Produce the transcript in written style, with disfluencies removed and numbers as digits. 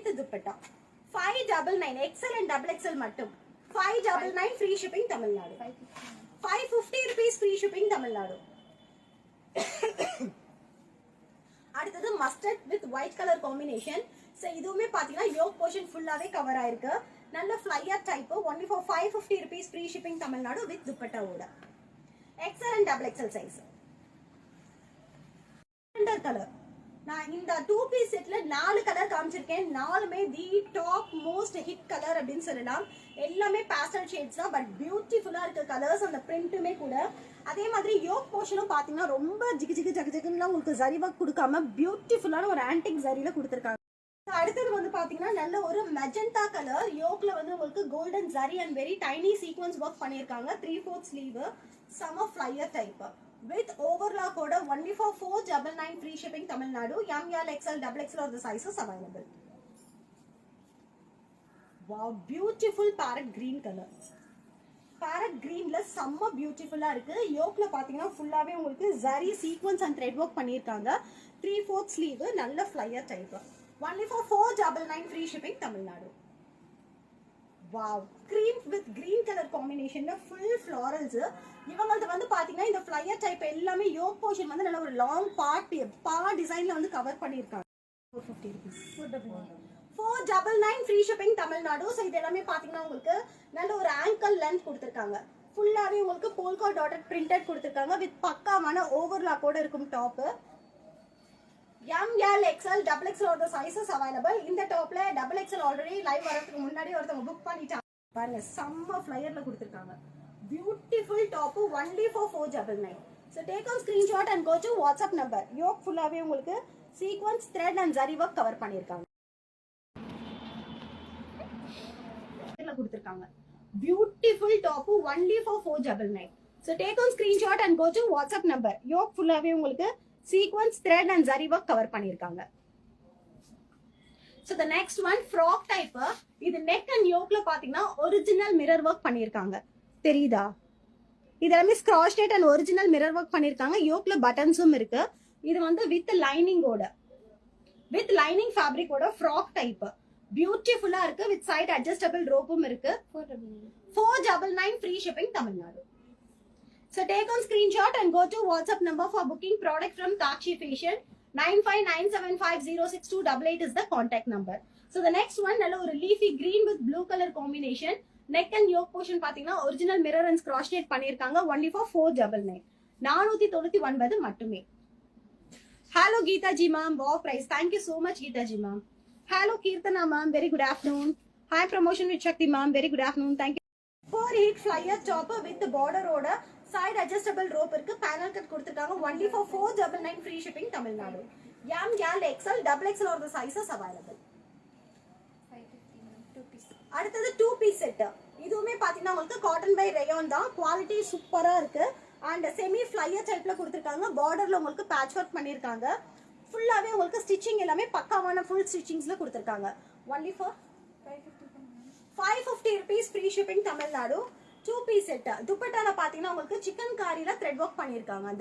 with dupatta. 599 XL and double XL mattum. 599 free shipping Tamil Nadu. 550 rupees free shipping Tamil Nadu. அடுத்தது mustard with white color combination. So இதுவுமே பாத்தீங்கன்னா yoke portion full-ஆவே cover ஆயிருக்கு. நல்ல flyer type only for 550 rupees free shipping Tamil Nadu with dupatta ஓட. XL and double XL size. Lavender color. நான் இந்த 2 piece செட்ல 4 colour காமிச்சிருக்கேன். நாலுமே the top most hit colour அப்படினு சொல்லலாம். எல்லாமே pastel shades தான், பட் பியூட்டிஃபுல்லா இருக்க கலர்ஸ். அந்த பிரிண்ட்டுமே கூட அதே மாதிரி யோக் போர்ஷனும் பாத்தீங்கன்னா ரொம்ப ஜிகு ஜிகு ஜக ஜகுன்னு உங்களுக்கு ஜரி வர்க் கொடுக்காம பியூட்டிஃபுல்லான ஒரு ஆன்டிக் ஜரியில கொடுத்திருக்காங்க. அடுத்தது வந்து பாத்தீங்கன்னா நல்ல ஒரு மெஜந்தா கலர். யோக்ல வந்து உங்களுக்கு golden zari and very tiny sequence work பண்ணிருக்காங்க. 3/4 sleeve, summer flyer type with overlock order only for 499 free shipping Tamil Nadu. ML XL double XL or the sizes available. Wow, beautiful parrot green color. Parrot green la செம்ம பியூட்டிஃபுல்லா இருக்கு. யோக்ல பாத்தீங்கன்னா ஃபுல்லாவே உங்களுக்கு zari sequence and thread work பண்ணிருக்காங்க. 3/4 sleeve, நல்ல flyer type. Only for 499 free shipping Tamil Nadu. Wow, cream with green color combination la full florals. இவங்கள்ட்ட வந்து பாத்தீங்கன்னா இந்த flyer type எல்லாமே yoke portion வந்து நல்ல ஒரு long பா டிசைன்ல வந்து கவர் பண்ணிருக்காங்க. 450 rupees. 499 free shipping Tamil Nadu. So இது எல்லாமே பாத்தீங்கன்னா உங்களுக்கு நல்ல ஒரு ankle length கொடுத்திருக்காங்க. ஃபுல்லாவே உங்களுக்கு polka dotted printed கொடுத்திருக்காங்க with பக்காவான overlock ஓட இருக்கும் top. ML XL double XL or the sizes available. இந்த டாப்ல double XL already live வரதுக்கு முன்னாடி ஒருத்தங்க புக் பண்ணிட்டாங்க. பாருங்க செம்ம ஃளையர்ல கொடுத்திருக்காங்க. Beautiful top only for 499. So take on screenshot and go to WhatsApp number. Yoke ஃபுல்லாவே உங்களுக்கு sequence thread and zari work cover பண்ணிருக்காங்க. கொடுத்திருக்காங்க. Beautiful top only for 499. So take on screenshot and go to WhatsApp number. Yoke ஃபுல்லாவே உங்களுக்கு sequence thread and zari work cover பண்ணிருக்காங்க. So the next one frock type. இது neck and yokeல பாத்தீங்கன்னா original mirror work பண்ணிருக்காங்க. தெரியுதா? இதெல்லாமே scratch net and original mirror work பண்ணிருக்காங்க. யோக்ல பட்டன்ஸும் இருக்கு. இது வந்து with lining ஓட, with lining fabric ஓட frock type. பியூட்டிஃபுல்லா இருக்கு. with side adjustable ropeum இருக்கு. 499 free shipping Tamil Nadu. So take on screenshot and go to WhatsApp number for booking product from Takshi Fashion. 9597506288 is the contact number. So the next one நல்ல ஒரு leafy green with blue color combination. Neck and yoke portion பாத்தீங்கன்னா original mirror and cross stitch பண்ணிருக்காங்க. only for 499. 499 மட்டுமே. Hello Geeta ji ma'am, wow price. Thank you so much Geeta ji ma'am. Hello Kirtana ma'am, very good afternoon. Hi promotion with Shakti ma'am, very good afternoon. Thank you. 4/8 flyer top with the border order. Side adjustable rope இருக்கு. panel cut கொடுத்திருக்காங்க. only for 499 free shipping Tamil Nadu. ML XL double XL or the sizes available. அடுத்தது 2 piece set. இதுவுமே பாத்தீங்கன்னா உங்களுக்கு cotton by rayon தான். Quality சூப்பரா இருக்கு. and semi flyer typeல கொடுத்திருக்காங்க. borderல உங்களுக்கு patch work பண்ணிருக்காங்க. ஃபுல்லாவே உங்களுக்கு ஸ்டிச்சிங் எல்லாமே பக்காவான full stitchingsல கொடுத்திருக்காங்க. only for 550 rupees free shipping Tamil Nadu. 2 piece set. துப்பட்டால பாத்தீங்கன்னா உங்களுக்கு சிக்கன் காரில thread work பண்ணிருக்காங்க.